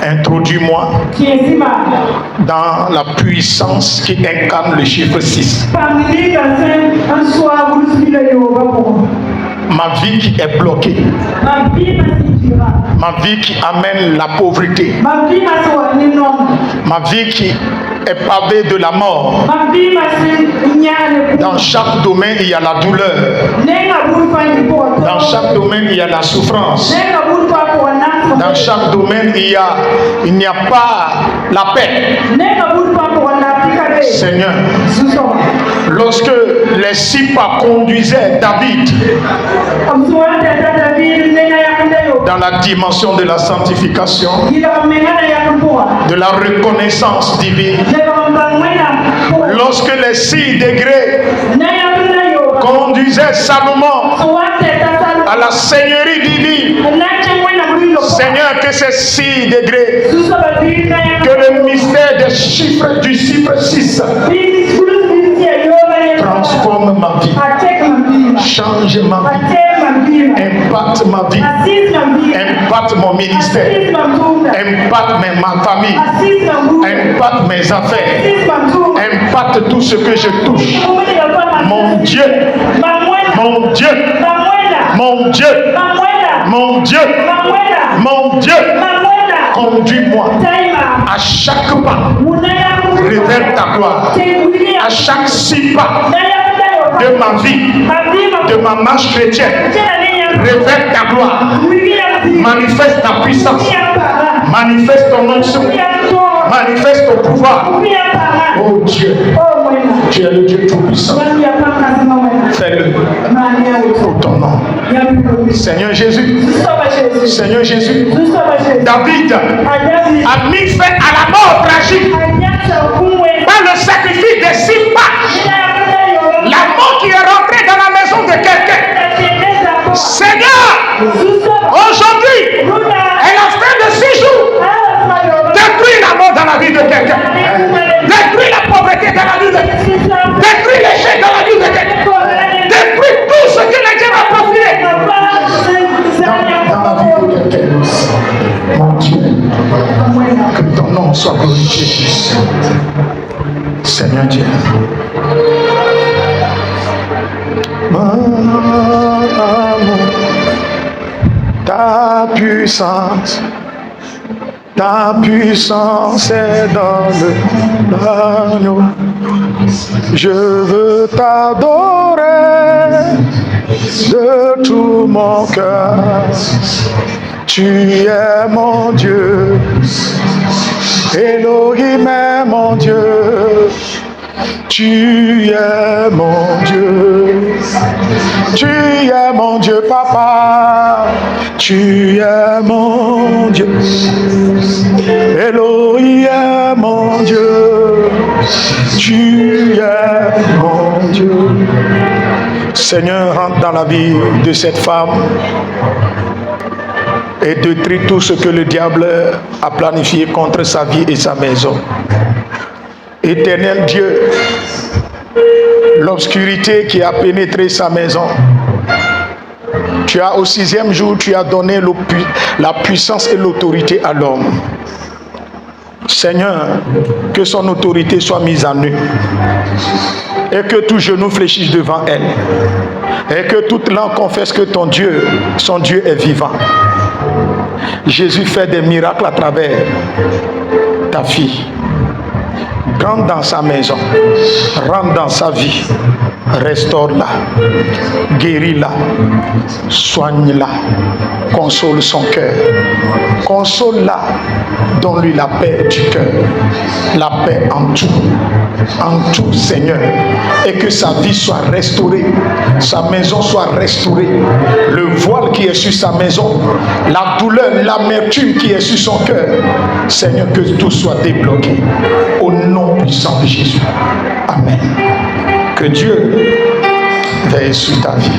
introduis-moi dans la puissance qui incarne le chiffre 6. Ma vie qui est bloquée. Ma vie qui amène la pauvreté. Ma vie qui est pavée de la mort. Dans chaque domaine, il y a la douleur. Dans chaque domaine, il y a la souffrance. Dans chaque domaine, il n'y a pas la paix. Seigneur, lorsque les 6 pas conduisaient David dans la dimension de la sanctification, de la reconnaissance divine, lorsque les 6 degrés conduisaient Salomon à la seigneurie divine, Seigneur, que ces 6 degrés, que le mystère des chiffres du chiffre 6 transforme ma vie, change ma vie, impacte ma vie, impacte mon ministère, impacte ma famille, impacte mes affaires, impacte tout ce que je touche. Mon Dieu, mon Dieu, mon Dieu, mon Dieu, mon Dieu, conduis-moi à chaque pas, révèle ta gloire, à chaque 6 pas de ma vie, de ma marche chrétienne, révèle ta gloire, manifeste ta puissance, manifeste ton onction, manifeste ton pouvoir. Oh Dieu, tu es le Dieu tout-puissant. Fais-le pour ton nom. Seigneur Jésus, Seigneur Jésus, David a mis fin à la mort tragique par le sacrifice des 6 pas. La mort qui est rentrée dans la maison de quelqu'un. Seigneur, aujourd'hui, à la fin de 6 jours, détruis la mort dans la vie de quelqu'un. Détruis la pauvreté dans la vie de quelqu'un. Détruis l'échec dans la vie de quelqu'un. Détruis tout ce que les dieux ont Ta puissance est dans l'agneau. Je veux t'adorer de tout mon cœur. Tu es mon Dieu, Elohim est mon Dieu. Tu es mon Dieu, tu es mon Dieu, papa. Tu es mon Dieu, Elohim est mon Dieu. Tu es mon Dieu. Seigneur, rentre dans la vie de cette femme et détruis tout ce que le diable a planifié contre sa vie et sa maison. Éternel Dieu, l'obscurité qui a pénétré sa maison, tu as au 6e jour, tu as donné la puissance et l'autorité à l'homme. Seigneur, que son autorité soit mise à nu et que tout genou fléchisse devant elle et que toute langue confesse que ton Dieu, son Dieu est vivant. Jésus fait des miracles à travers ta fille. Rentre dans sa maison, rentre dans sa vie, restaure-la, guéris-la, soigne-la, console son cœur, console-la, donne-lui la paix du cœur, la paix en tout Seigneur, et que sa vie soit restaurée, sa maison soit restaurée, le voile qui est sur sa maison, la douleur, l'amertume qui est sur son cœur, Seigneur, que tout soit débloqué, au nom puissant de Jésus. Amen. Que Dieu veille sur ta vie.